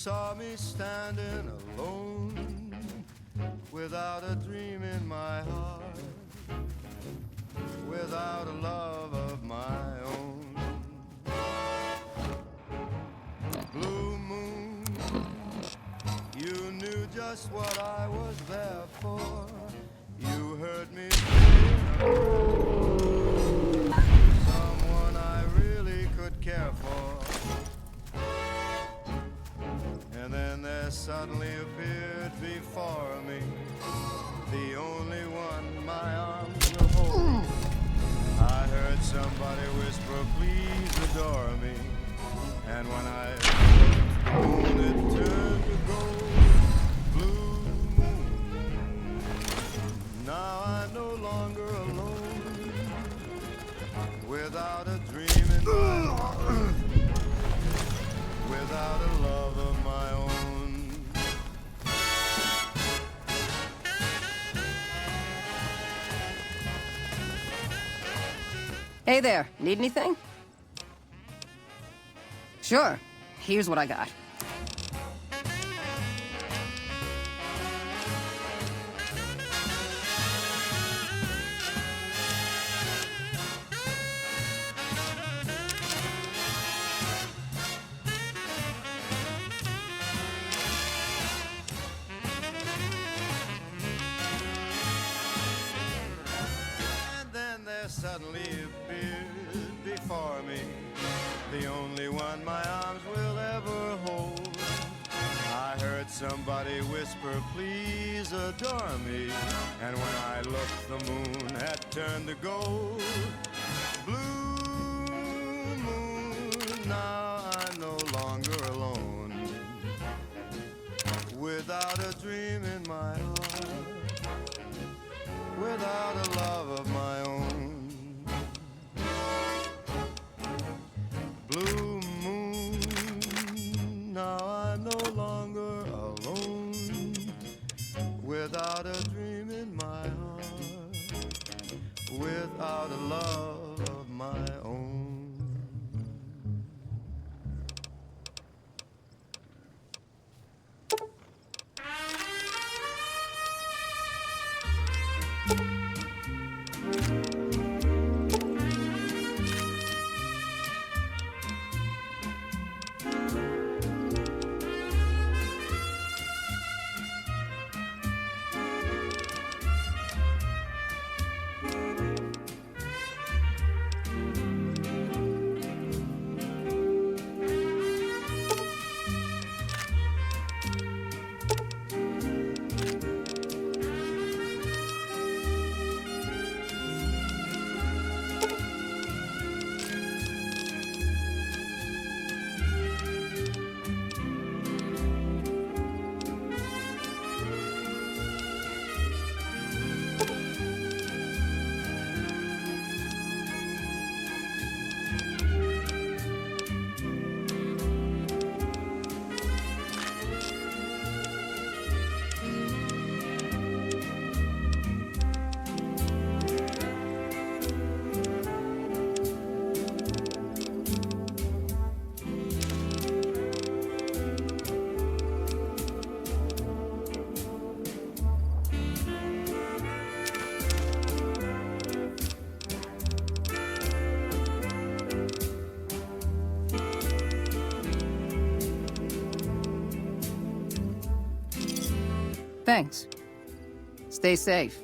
saw me standing alone, without a dream in my heart, without a love of my own. Blue moon, you knew just what I was there for. You heard me say someone I really could care for. And then there suddenly appeared before me the only one my arms will hold. I heard somebody whisper, please adore me. And when I looked, it turned to gold. Blue moon, now I'm no longer alone, without a dream in my heart, without a love of my own. Hey there, need anything? Sure, here's what I got. Suddenly appeared before me the only one my arms will ever hold. I heard somebody whisper, please adore me. And when I looked, the moon had turned to gold. Blue moon, now I'm no longer alone, without a dream in my heart, without a love of my own. Blue moon, now I'm no longer alone, without a dream in my heart, without a love of my own. Thanks. Stay safe.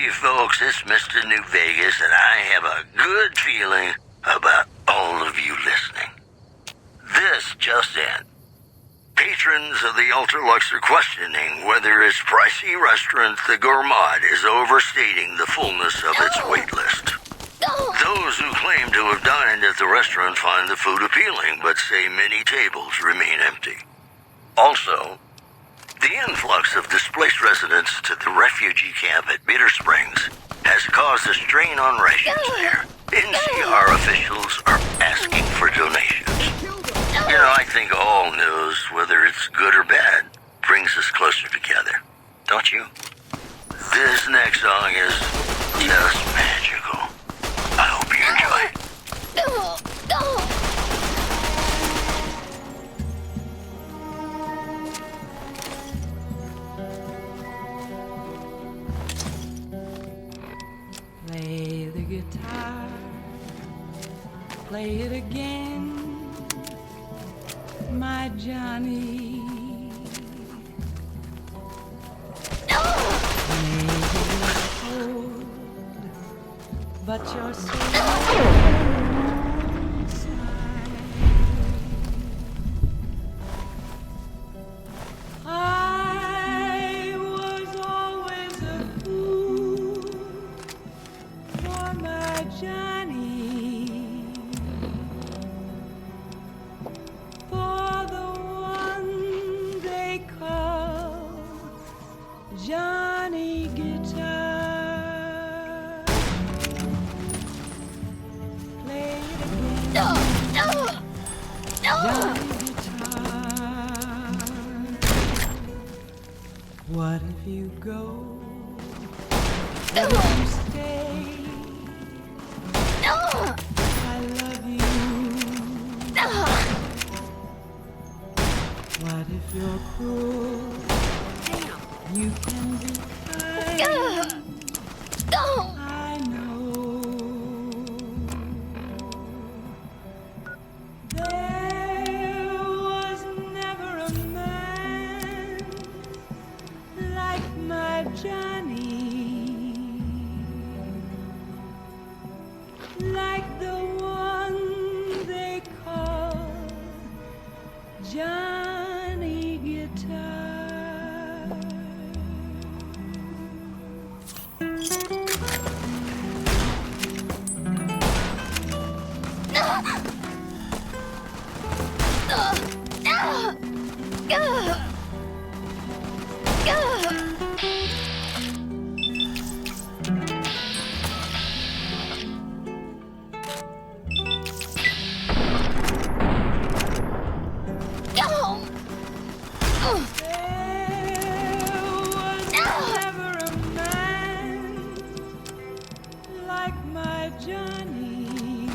Hey folks, it's Mr. New Vegas, and I have a good feeling about all of you listening. This just in. Patrons of the Ultralux are questioning whether its pricey restaurant, the Gourmand, is overstating the fullness of its wait list. Those who claim to have dined at the restaurant find the food appealing, but say many tables remain empty. Also, the influx of displaced residents to the refugee camp at Bitter Springs has caused a strain on rations there. NCR officials are asking for donations. You know, I think all news, whether it's good or bad, brings us closer together. Don't you? This next song is just magical. I hope you enjoy it. Play the guitar, play it again, my Johnny. Maybe you're cold, but you're so inside. I was always a fool for my Johnny, for the one they call Johnny Guitar. Play it again, Johnny Guitar. What if you go? What if you stay? I love you. What if you're cruel? You can be kind. I know. There was never a man like my Johnny. Like the one they call Johnny Guitar. There was never a man like my Johnny.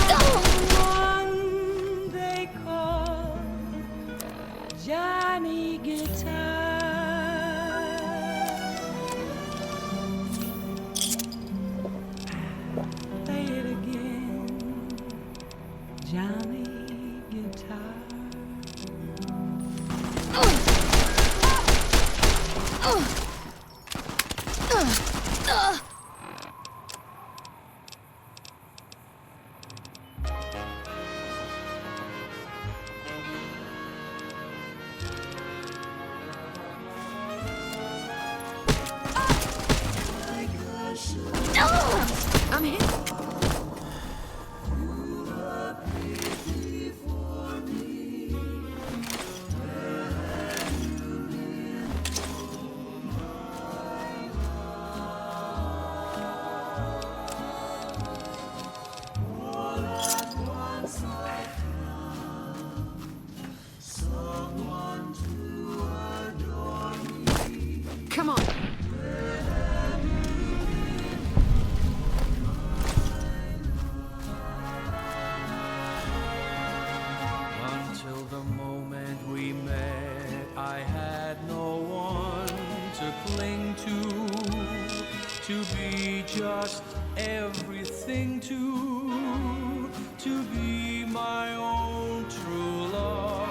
Like the one they call Johnny Guitar. Play it again, Johnny Guitar. I'm here. Come on. Until the moment we met, I had no one to cling to be just everything to be my own true love.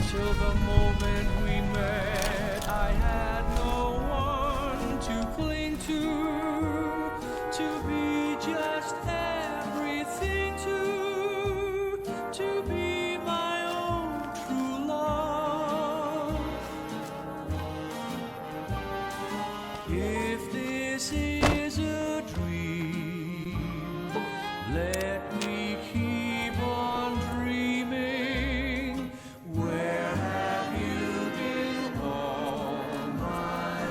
Until the moment we met, I had no one to cling to be just everything to be my own true love. If this is a dream, let me keep on dreaming. Where have you been all my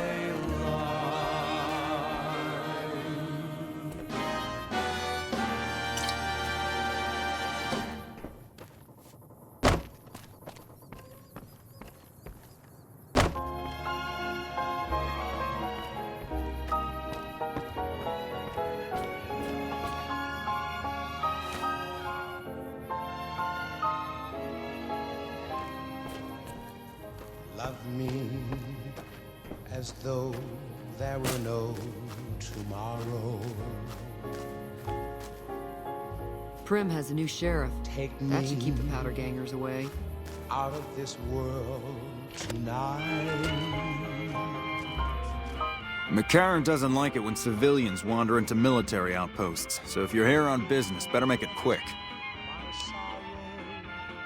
Love me as though there were no tomorrow. Prim has a new sheriff. Take That should me keep the powder gangers away. out of this world tonight. McCarran doesn't like it when civilians wander into military outposts, so if you're here on business, better make it quick.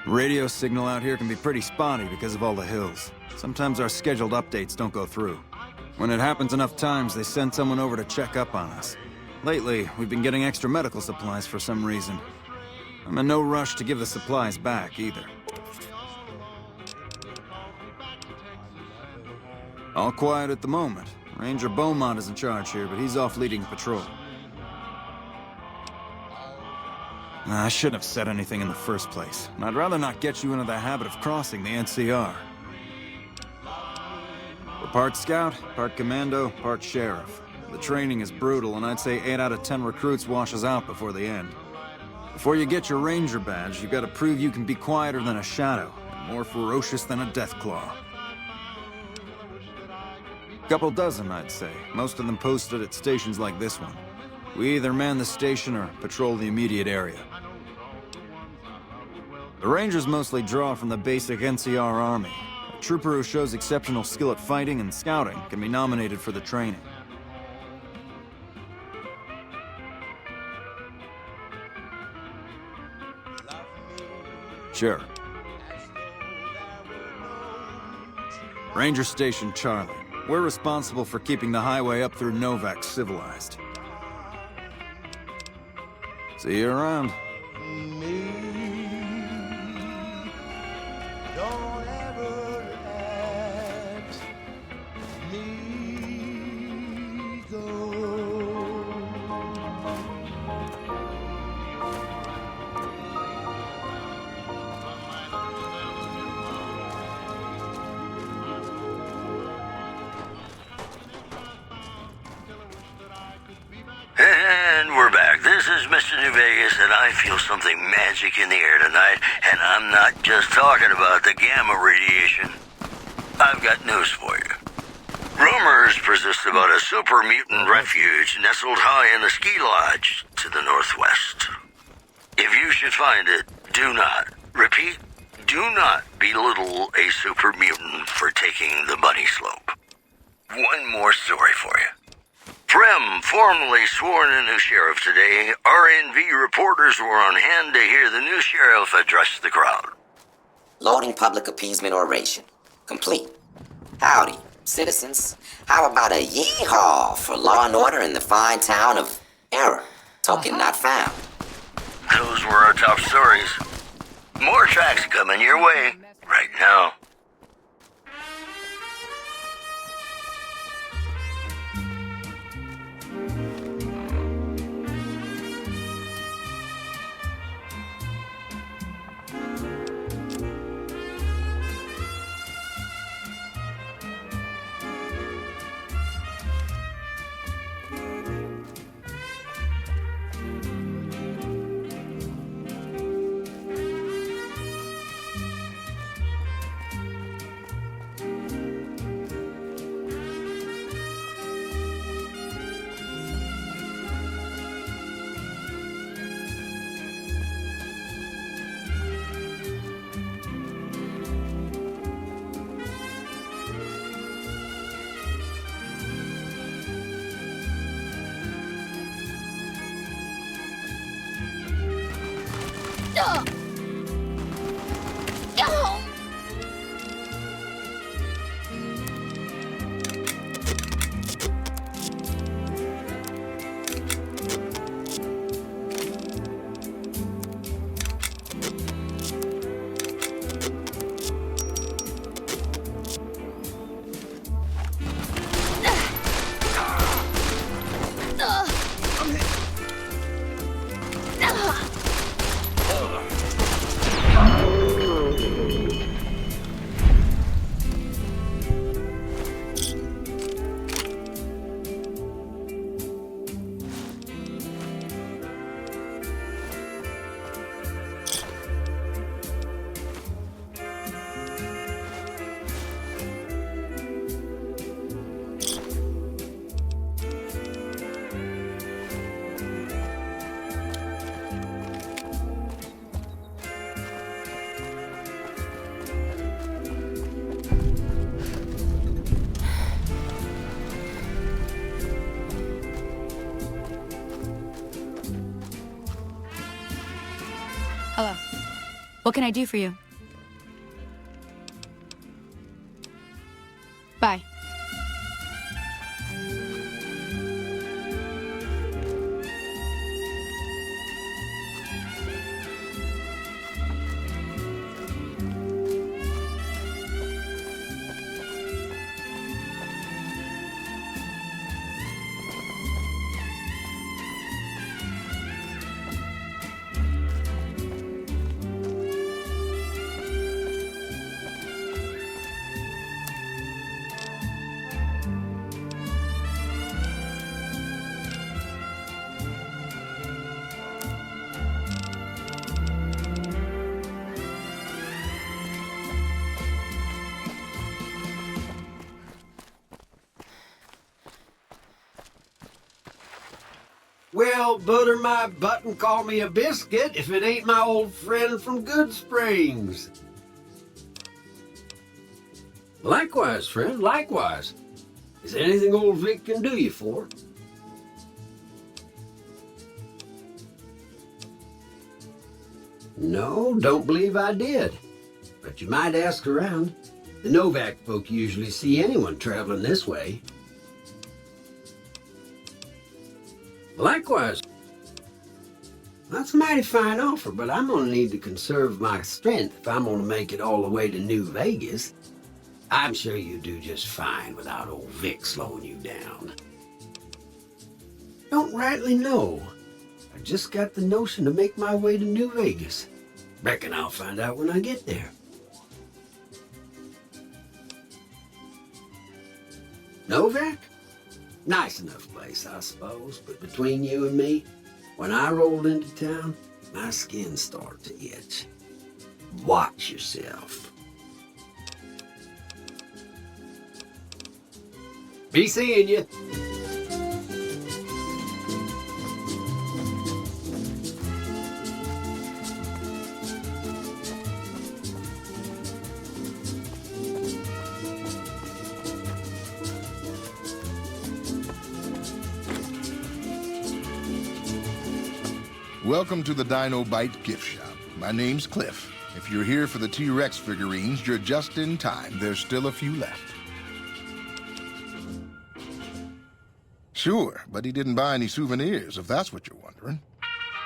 Radio signal out here can be pretty spotty because of all the hills. Sometimes our scheduled updates don't go through. When it happens enough times, they send someone over to check up on us. Lately, we've been getting extra medical supplies for some reason. I'm in no rush to give the supplies back, either. All quiet at the moment. Ranger Beaumont is in charge here, but he's off leading patrol. I shouldn't have said anything in the first place. And I'd rather not get you into the habit of crossing the NCR. We're part scout, part commando, part sheriff. The training is brutal, and I'd say 8 out of 10 recruits washes out before the end. Before you get your ranger badge, you've got to prove you can be quieter than a shadow, and more ferocious than a deathclaw. Couple dozen, I'd say. Most of them posted at stations like this one. We either man the station or patrol the immediate area. The Rangers mostly draw from the basic NCR army. A trooper who shows exceptional skill at fighting and scouting can be nominated for the training. Sure. Ranger Station Charlie. We're responsible for keeping the highway up through Novac civilized. See you around. Don't ever let me go. And we're back. This is Mr. New Vegas, and I feel something magic in the air tonight, and I'm not just talking about the gamma radiation. I've got news for you. Rumors persist about a super mutant refuge nestled high in the ski lodge to the northwest. If you should find it, do not, repeat, do not belittle a super mutant for taking the bunny slope. One more story for you. Prim formally sworn a new sheriff today. RNV reporters were on hand to hear the new sheriff address the crowd. Loading public appeasement oration. Complete. Howdy, citizens. How about a yee-haw for law and order in the fine town of Error? Token not found. Those were our top stories. More tracks coming your way right now. What can I do for you? Bye. Well, butter my butt and call me a biscuit if it ain't my old friend from Good Springs. Likewise, friend, likewise. Is there anything old Vic can do you for? No, don't believe I did. But you might ask around. The Novac folk usually see anyone traveling this way. Likewise. That's a mighty fine offer, but I'm gonna need to conserve my strength if I'm gonna make it all the way to New Vegas. I'm sure you do just fine without old Vic slowing you down. Don't rightly know. I just got the notion to make my way to New Vegas. Reckon I'll find out when I get there. Novac? Nice enough place, I suppose, but between you and me, when I rolled into town, my skin started to itch. Watch yourself. Be seeing you. Welcome to the Dino Bite gift shop. My name's Cliff. If you're here for the T-Rex figurines, you're just in time. There's still a few left. Sure, but he didn't buy any souvenirs, if that's what you're wondering.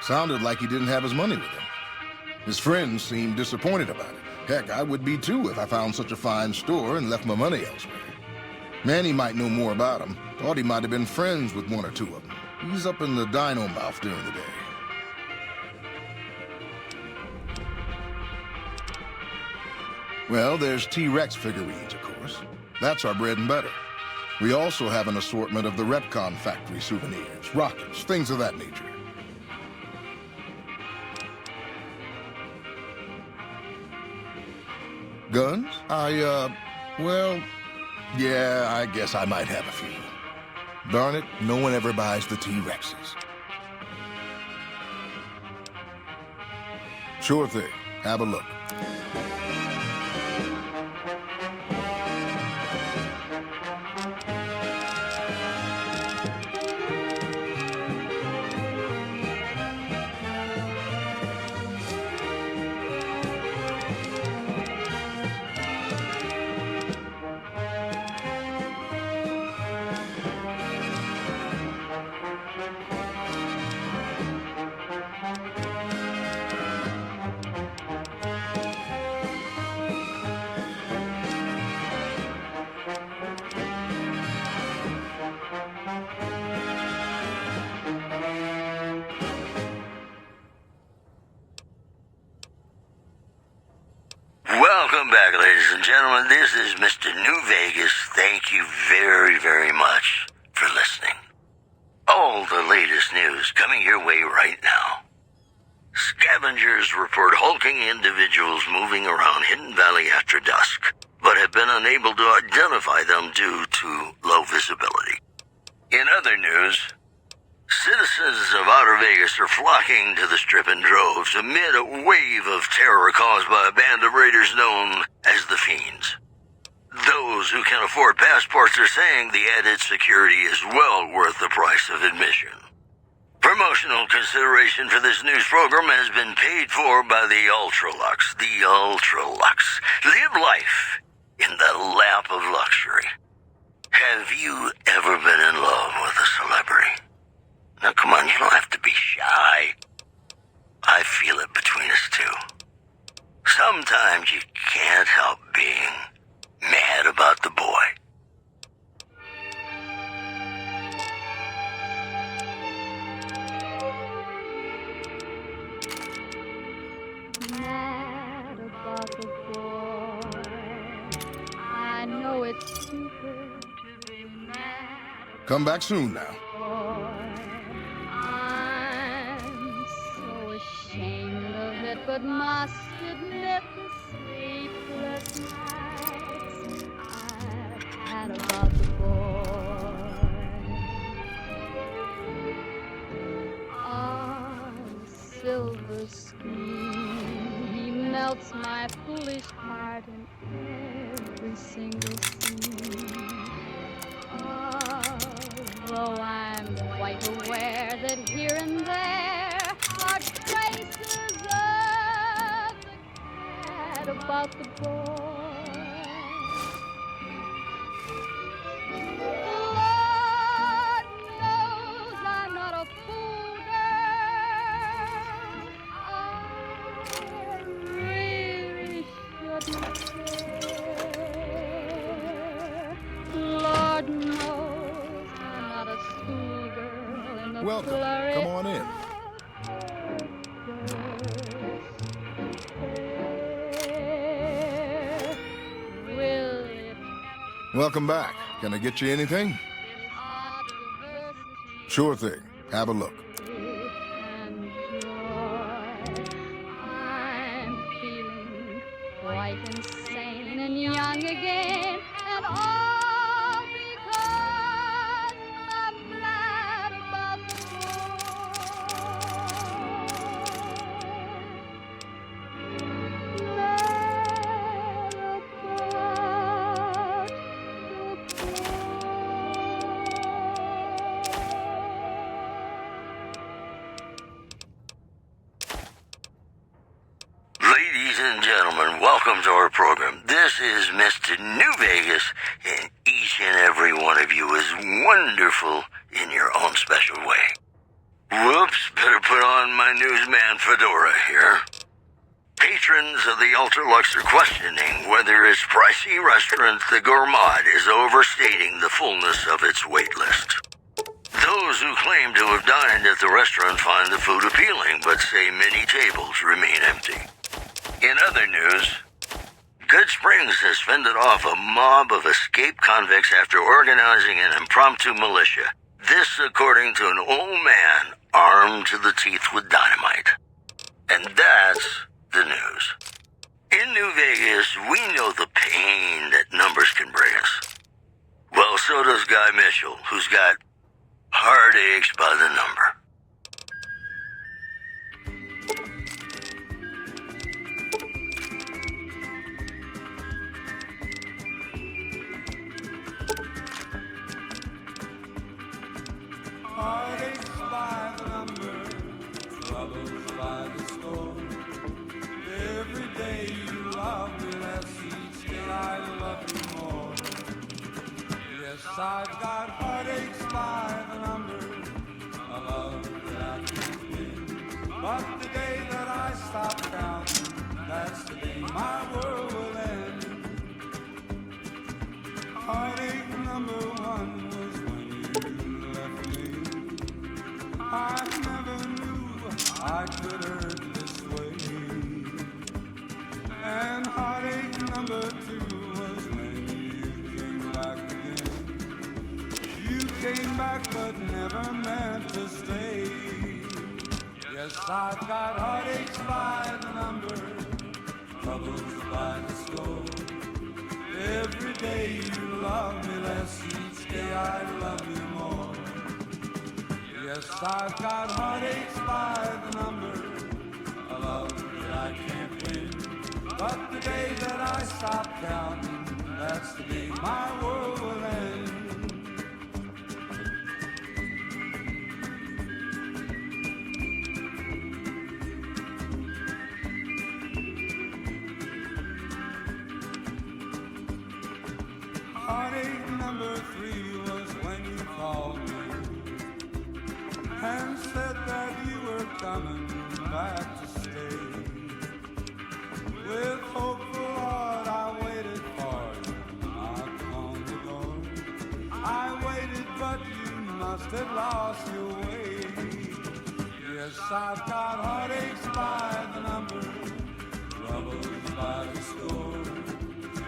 Sounded like he didn't have his money with him. His friends seemed disappointed about it. Heck, I would be too if I found such a fine store and left my money elsewhere. Manny might know more about him. Thought he might have been friends with one or two of them. He's up in the dino mouth during the day. Well, there's T-Rex figurines, of course. That's our bread and butter. We also have an assortment of the Repcon factory souvenirs, rockets, things of that nature. Guns? Well, yeah, I guess I might have a few. Darn it, no one ever buys the T-Rexes. Sure thing. Have a look. Welcome back, ladies and gentlemen. This is Mr. New Vegas. Thank you very, very much for listening. All the latest news coming your way right now. Scavengers report hulking individuals moving around Hidden Valley after dusk, but have been unable to identify them due to low visibility. In other news, citizens of Outer Vegas are flocking to the Strip in droves amid a wave of terror caused by a band of raiders known as the Fiends. Those who can afford passports are saying the added security is well worth the price of admission. Promotional consideration for this news program has been paid for by the Ultralux. The Ultralux. Live life in the lap of luxury. Have you ever been in love with a celebrity? Now, come on, you don't have to be shy. I feel it between us two. Sometimes you can't help being mad about the boy. Mad about the boy. I know it's stupid to be mad. Come back soon now. I'm so ashamed of it, but must admit the sleepless nights I've had about the boy. On silver screen, he melts my foolish heart in every single scene. Although I'm quite aware that here and there are traces of the cat about the boy. Lord knows I'm not a fool, girl. I really shouldn't care. Lord knows I'm not a schoolgirl in the Welcome. flurry Come on in. of despair. Will it Welcome back. Can I get you anything? Sure thing. Have a look. and joy? I'm feeling quite insane and young again, and all because I'm mad about the Ladies and gentlemen, welcome to our program. This is Mr. New Vegas, and each and every one of you is wonderful in your own special way. Whoops, better put on my newsman fedora here. Patrons of the Ultralux are questioning whether its pricey restaurant, the Gourmand, is overstating the fullness of its wait list. Those who claim to have dined at the restaurant find the food appealing, but say many tables remain empty. In other news, Good Springs has fended off a mob of escaped convicts after organizing an impromptu militia. This according to an old man armed to the teeth with dynamite. And that's the news. In New Vegas, we know the pain that numbers can bring us. Well, so does Guy Mitchell, who's got heartaches by the number. Heartaches by the number, troubles by the score. Every day you love me less, each day I love you more. Yes, I've got heartaches by the number, a love that I can't win. But the day that I stop counting, that's the day my world will end. Heartache number one was when you left me. I never knew I could hurt this way. And heartache number two was when you came back again. You came back but never meant to stay. Yes, I've got heartaches by the number, troubles by the score. Every day you love me less, each day I love you more. Yes, I've got heartaches by the number, a love that I can't win. But the day that I stop counting, that's the day my world will end. Heartache number 3 was when you called me and said that you were coming back to stay. With hopeful heart I waited for you, knocked on the door. I waited, but you must have lost your way. Yes, I've got heartaches by the number, troubles by the score.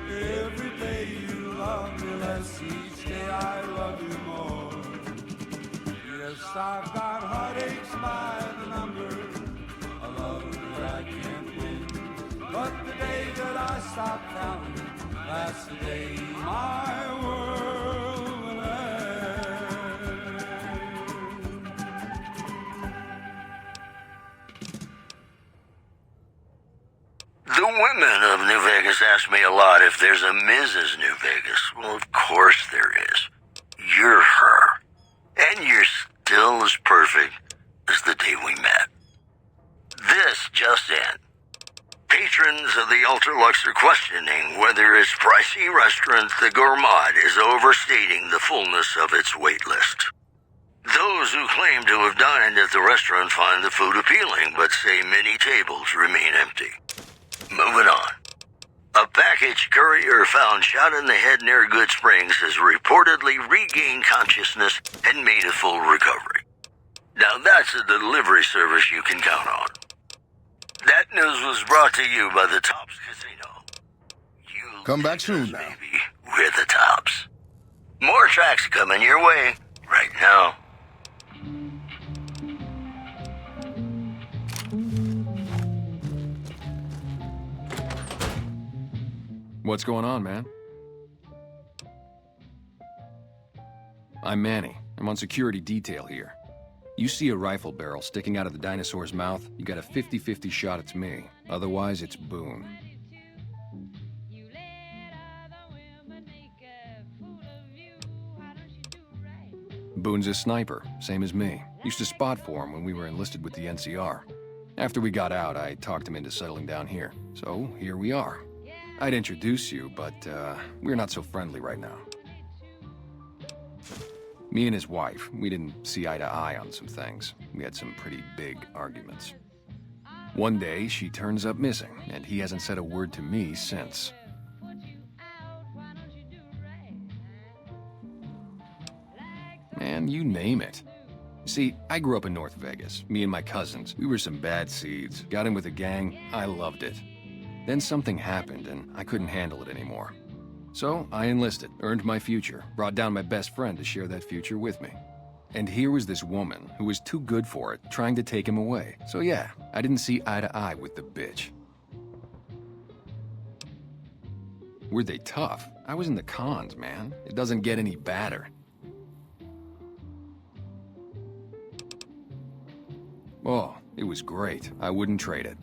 Every day you love me less, each day I love you more. Yes, I've got heartaches by the number, a love that I can't win. But the day that I stop counting, that's the day my world will end. The women of New Vegas ask me a lot if there's a Mrs. New Vegas. Well, of course there is. You're her. And you're still as perfect as the day we met. This just in. Patrons of the Ultralux are questioning whether its pricey restaurant, the Gourmand, is overstating the fullness of its wait list. Those who claim to have dined at the restaurant find the food appealing, but say many tables remain empty. Moving on. A package courier found shot in the head near Good Springs has reportedly regained consciousness and made a full recovery. Now that's a delivery service you can count on. That news was brought to you by the Tops Casino. You Come back soon now. baby, we're the Tops. More tracks coming your way right now. What's going on, man? I'm Manny. I'm on security detail here. You see a rifle barrel sticking out of the dinosaur's mouth, you got a 50-50 shot it's me. Otherwise, it's Boone. Boone's a sniper, same as me. Used to spot for him when we were enlisted with the NCR. After we got out, I talked him into settling down here. So, here we are. I'd introduce you, but we're not so friendly right now. Me and his wife, we didn't see eye to eye on some things. We had some pretty big arguments. One day, she turns up missing, and he hasn't said a word to me since. Man, you name it. See, I grew up in North Vegas. Me and my cousins, we were some bad seeds. Got in with a gang, I loved it. Then something happened, and I couldn't handle it anymore. So I enlisted, earned my future, brought down my best friend to share that future with me. And here was this woman who was too good for it, trying to take him away. So yeah, I didn't see eye to eye with the bitch. Were they tough? I was in the cons, man. It doesn't get any badder. Oh, it was great. I wouldn't trade it.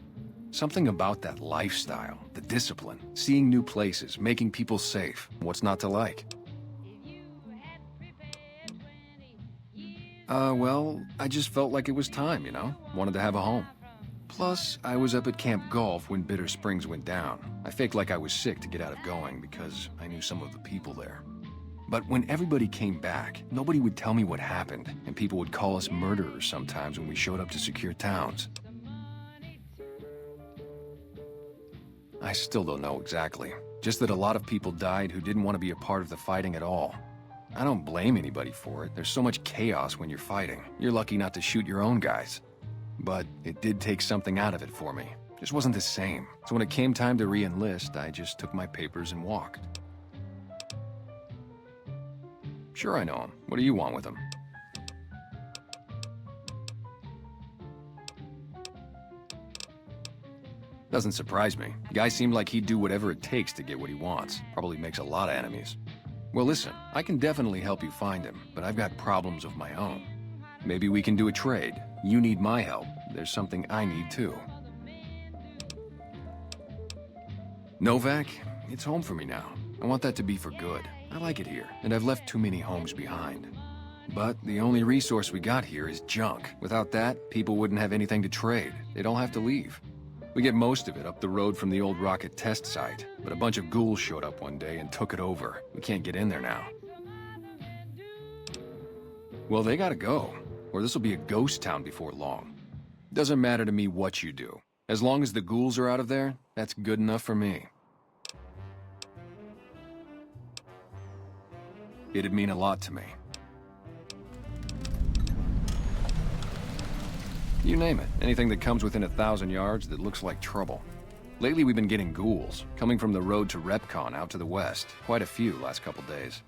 Something about that lifestyle, the discipline, seeing new places, making people safe. What's not to like? Well, I just felt like it was time, you know? Wanted to have a home. Plus, I was up at Camp Golf when Bitter Springs went down. I faked like I was sick to get out of going because I knew some of the people there. But when everybody came back, nobody would tell me what happened, and people would call us murderers sometimes when we showed up to secure towns. I still don't know exactly. Just that a lot of people died who didn't want to be a part of the fighting at all. I don't blame anybody for it. There's so much chaos when you're fighting. You're lucky not to shoot your own guys. But it did take something out of it for me. Just wasn't the same. So when it came time to re-enlist, I just took my papers and walked. Sure, I know him. What do you want with him? Doesn't surprise me. The guy seemed like he'd do whatever it takes to get what he wants. Probably makes a lot of enemies. Well, listen, I can definitely help you find him, but I've got problems of my own. Maybe we can do a trade. You need my help. There's something I need too. Novac, it's home for me now. I want that to be for good. I like it here, and I've left too many homes behind. But the only resource we got here is junk. Without that, people wouldn't have anything to trade. They'd all have to leave. We get most of it up the road from the old rocket test site, but a bunch of ghouls showed up one day and took it over. We can't get in there now. Well, they gotta go, or this will be a ghost town before long. Doesn't matter to me what you do. As long as the ghouls are out of there, that's good enough for me. It'd mean a lot to me. You name it. Anything that comes within 1,000 yards that looks like trouble. Lately we've been getting ghouls, coming from the road to Repcon out to the west. Quite a few last couple days.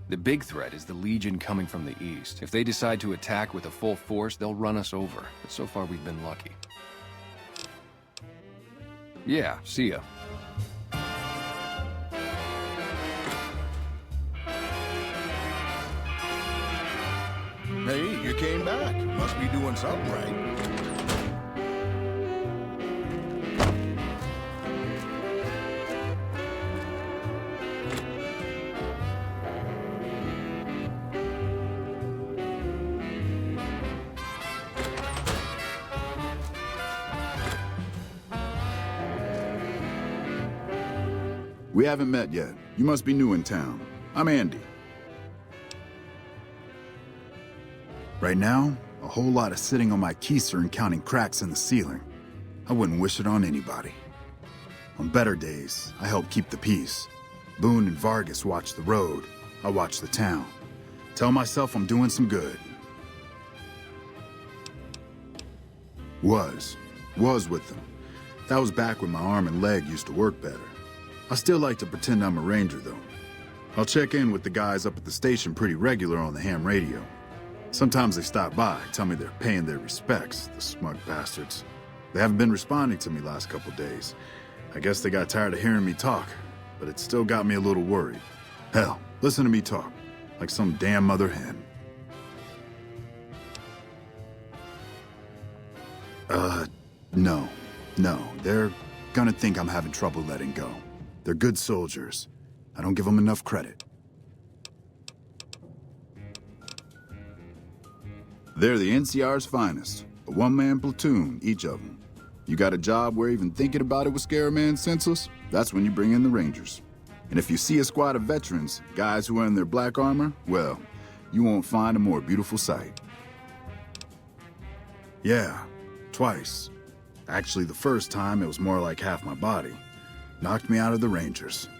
The big threat is the Legion coming from the east. If they decide to attack with a full force, they'll run us over. But so far we've been lucky. Yeah, see ya. Hey, you came back. Must be doing something right. We haven't met yet. You must be new in town. I'm Andy. Right now, a whole lot of sitting on my keister and counting cracks in the ceiling. I wouldn't wish it on anybody. On better days, I help keep the peace. Boone and Vargas watch the road. I watch the town. Tell myself I'm doing some good. Was with them. That was back when my arm and leg used to work better. I still like to pretend I'm a ranger, though. I'll check in with the guys up at the station pretty regular on the ham radio. Sometimes they stop by, tell me they're paying their respects, the smug bastards. They haven't been responding to me last couple days. I guess they got tired of hearing me talk, but it still got me a little worried. Hell, listen to me talk, like some damn mother hen. No, they're gonna think I'm having trouble letting go. They're good soldiers. I don't give them enough credit. They're the NCR's finest. A one-man platoon, each of them. You got a job where even thinking about it would scare a man senseless? That's when you bring in the Rangers. And if you see a squad of veterans, guys who are in their black armor, well, you won't find a more beautiful sight. Yeah, twice. Actually, the first time, it was more like half my body. Knocked me out of the Rangers.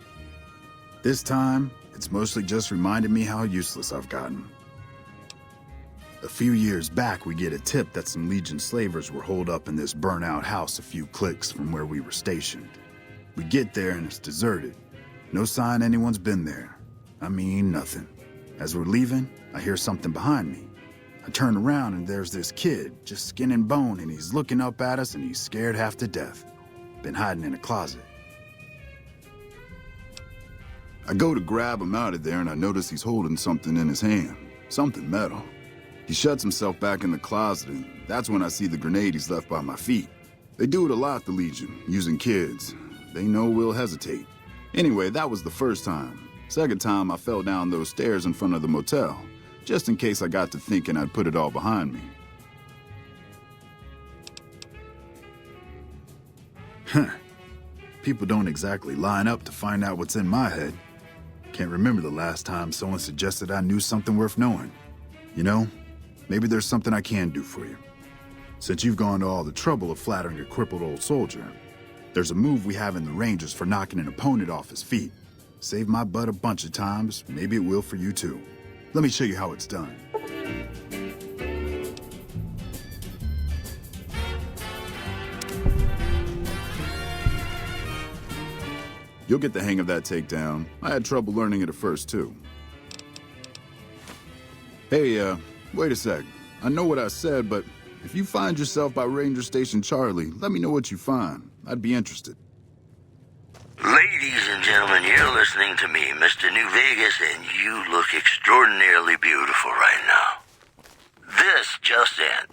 This time, it's mostly just reminded me how useless I've gotten. A few years back, we get a tip that some Legion slavers were holed up in this burnt-out house a few clicks from where we were stationed. We get there and it's deserted. No sign anyone's been there. I mean, nothing. As we're leaving, I hear something behind me. I turn around and there's this kid, just skin and bone, and he's looking up at us and he's scared half to death. Been hiding in a closet. I go to grab him out of there and I notice he's holding something in his hand. Something metal. He shuts himself back in the closet and that's when I see the grenade he's left by my feet. They do it a lot, the Legion, using kids. They know we'll hesitate. Anyway, that was the first time. Second time, I fell down those stairs in front of the motel. Just in case I got to thinking I'd put it all behind me. Huh. People don't exactly line up to find out what's in my head. Can't remember the last time someone suggested I knew something worth knowing. You know, maybe there's something I can do for you. Since you've gone to all the trouble of flattering a crippled old soldier, there's a move we have in the Rangers for knocking an opponent off his feet. Saved my butt a bunch of times, maybe it will for you too. Let me show you how it's done. You'll get the hang of that takedown. I had trouble learning it at first, too. Hey, wait a sec. I know what I said, but if you find yourself by Ranger Station Charlie, let me know what you find. I'd be interested. Ladies and gentlemen, you're listening to me, Mr. New Vegas, and you look extraordinarily beautiful right now. This just in.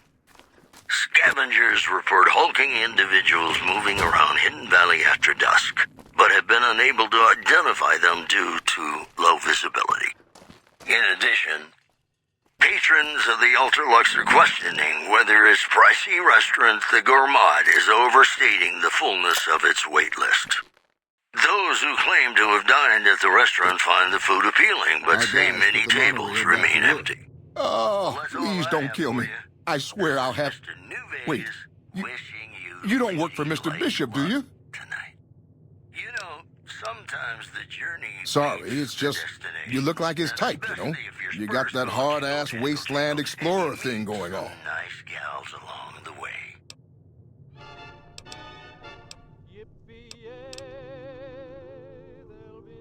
Scavengers report hulking individuals moving around Hidden Valley after dusk, but have been unable to identify them due to low visibility. In addition, patrons patrons of the Ultralux are questioning whether its pricey restaurant, the Gourmand, is overstating the fullness of its wait list. Those who claim to have dined at the restaurant find the food appealing, but say many tables remain empty. Oh, please don't kill me. I swear I'll have... Wait, you don't work for Mr. Bishop, do you? You know, sometimes the journey... Sorry, it's just, you look like his type, you know? You got that hard-ass wasteland explorer thing going on. Nice gals along the way.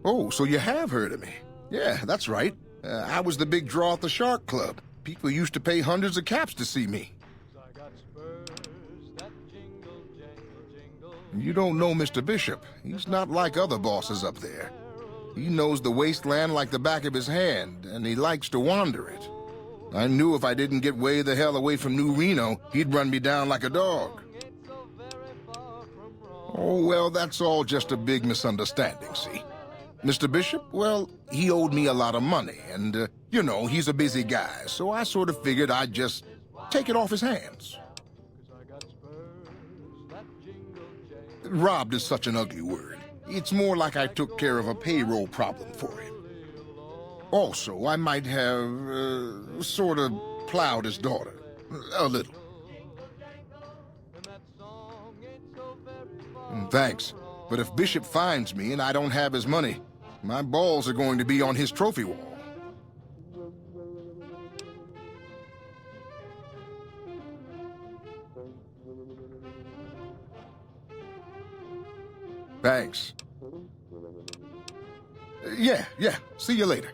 Oh, so you have heard of me. Yeah, that's right. I was the big draw at the Shark Club. People used to pay hundreds of caps to see me. You don't know Mr. Bishop. He's not like other bosses up there. He knows the wasteland like the back of his hand, and he likes to wander it. I knew if I didn't get way the hell away from New Reno, he'd run me down like a dog. Oh, well, that's all just a big misunderstanding, see? Mr. Bishop, well, he owed me a lot of money, and, you know, he's a busy guy, so I sort of figured I'd just take it off his hands. Robbed is such an ugly word. It's more like I took care of a payroll problem for him. Also, I might have, sort of plowed his daughter. A little. Thanks. But if Bishop finds me and I don't have his money, my balls are going to be on his trophy wall. Thanks. Yeah. See you later.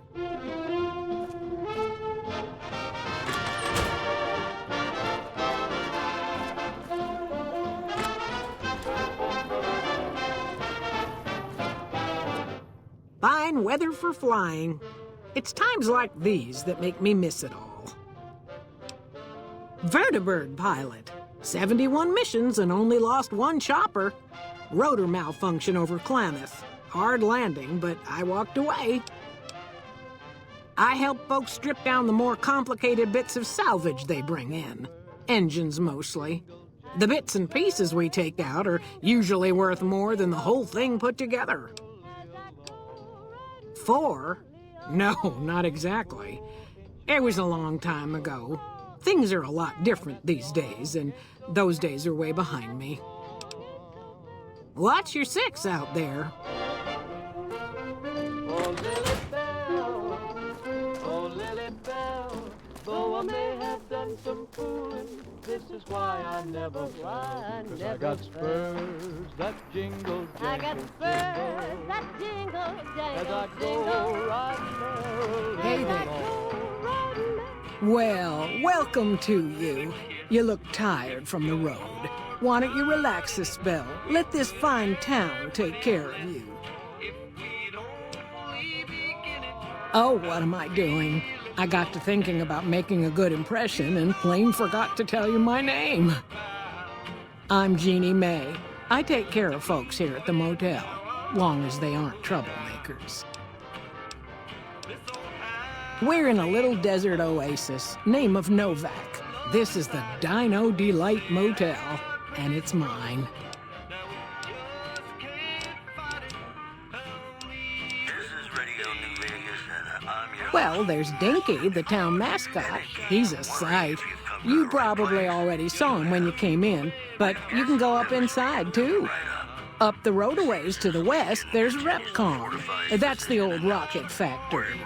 Fine weather for flying. It's times like these that make me miss it all. Vertibird pilot. 71 missions and only lost one chopper. Rotor malfunction over Klamath. Hard landing, but I walked away. I help folks strip down the more complicated bits of salvage they bring in. Engines mostly. The bits and pieces we take out are usually worth more than the whole thing put together. 4? No, not exactly. It was a long time ago. Things are a lot different these days, and those days are way behind me. Watch your 6 out there. Oh, Lily Bell, though I may have done some fooling, this is why I never fly. 'Cause I got spurs that jingle jangle. I got spurs that jingle jangle. As I go right merrily Hey there. Well, welcome to you. You look tired from the road. Why don't you relax a spell? Let this fine town take care of you. Oh, what am I doing? I got to thinking about making a good impression and plain forgot to tell you my name. I'm Jeannie May. I take care of folks here at the motel, long as they aren't troublemakers. We're in a little desert oasis, name of Novac. This is the Dino Delight Motel, and it's mine. Well, there's Dinky, the town mascot. He's a sight. You probably already saw him when you came in, but you can go up inside, too. Up the road a ways to the west, there's Repcon. That's the old rocket factory.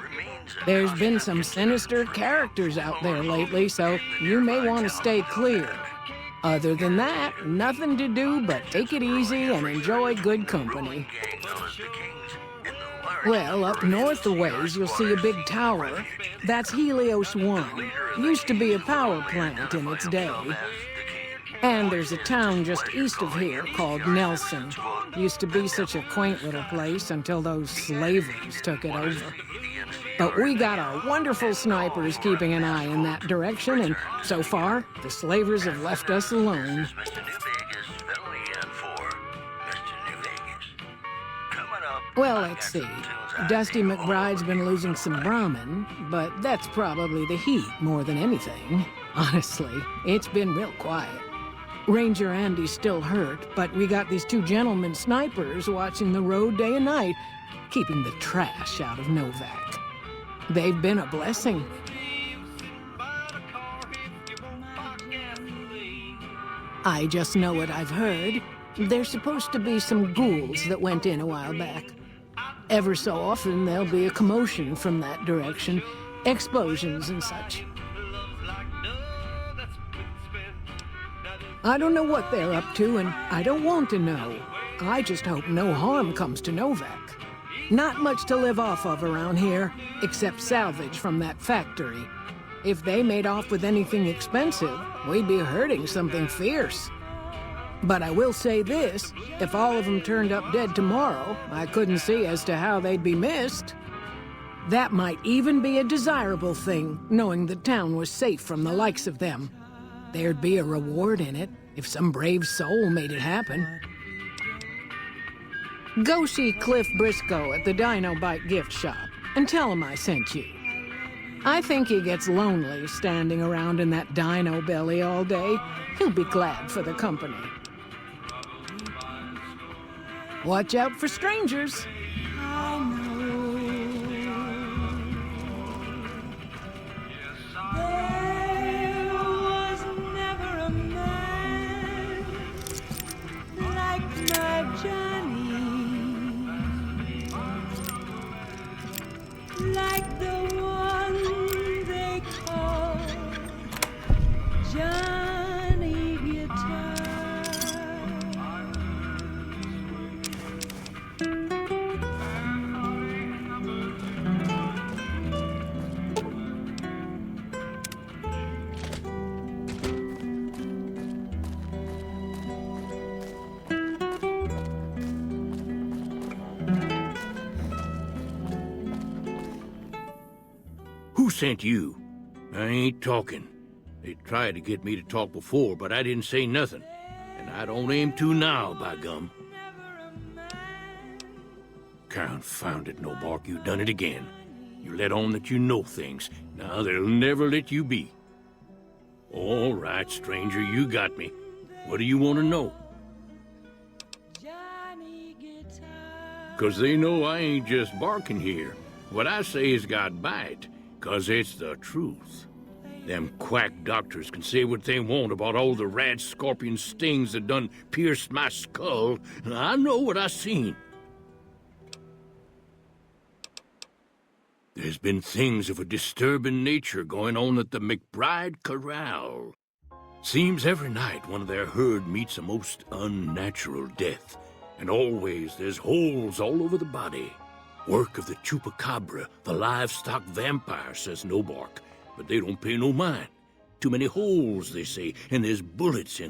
There's been some sinister characters out there lately, so you may want to stay clear. Other than that, nothing to do but take it easy and enjoy good company. Well, up north a ways, you'll see a big tower. That's Helios 1. Used to be a power plant in its day. And there's a town just east of here called Nelson. Used to be such a quaint little place until those slavers took it over. But we got our wonderful snipers keeping an eye in that direction, and so far, the slavers have left us alone. Well, let's see. Dusty McBride's been losing some Brahmin, but that's probably the heat more than anything. Honestly, it's been real quiet. Ranger Andy's still hurt, but we got these two gentlemen snipers watching the road day and night, keeping the trash out of Novac. They've been a blessing. I just know what I've heard. There's supposed to be some ghouls that went in a while back. Ever so often, there'll be a commotion from that direction, explosions and such. I don't know what they're up to, and I don't want to know. I just hope no harm comes to Novac. Not much to live off of around here, except salvage from that factory. If they made off with anything expensive, we'd be hurting something fierce. But I will say this, if all of them turned up dead tomorrow, I couldn't see as to how they'd be missed. That might even be a desirable thing, knowing the town was safe from the likes of them. There'd be a reward in it, if some brave soul made it happen. Go see Cliff Briscoe at the Dino Bite gift shop, and tell him I sent you. I think he gets lonely standing around in that dino belly all day. He'll be glad for the company. Watch out for strangers. There was never a man like my Johnny, like the one they call Johnny Guitar. Who sent you? I ain't talking. They tried to get me to talk before, but I didn't say nothing. And I don't aim to now, by gum. Confound it, Novac, you done it again. You let on that you know things. Now they'll never let you be. All right, stranger, you got me. What do you want to know? 'Cause they know I ain't just barking here. What I say has got bite. 'Cause it's the truth. Them quack doctors can say what they want about all the rad scorpion stings that done pierced my skull, and I know what I seen. There's been things of a disturbing nature going on at the McBride Corral. Seems every night one of their herd meets a most unnatural death, and always there's holes all over the body. Work of the chupacabra, the livestock vampire, says Novac, but they don't pay no mind. Too many holes, they say, and there's bullets in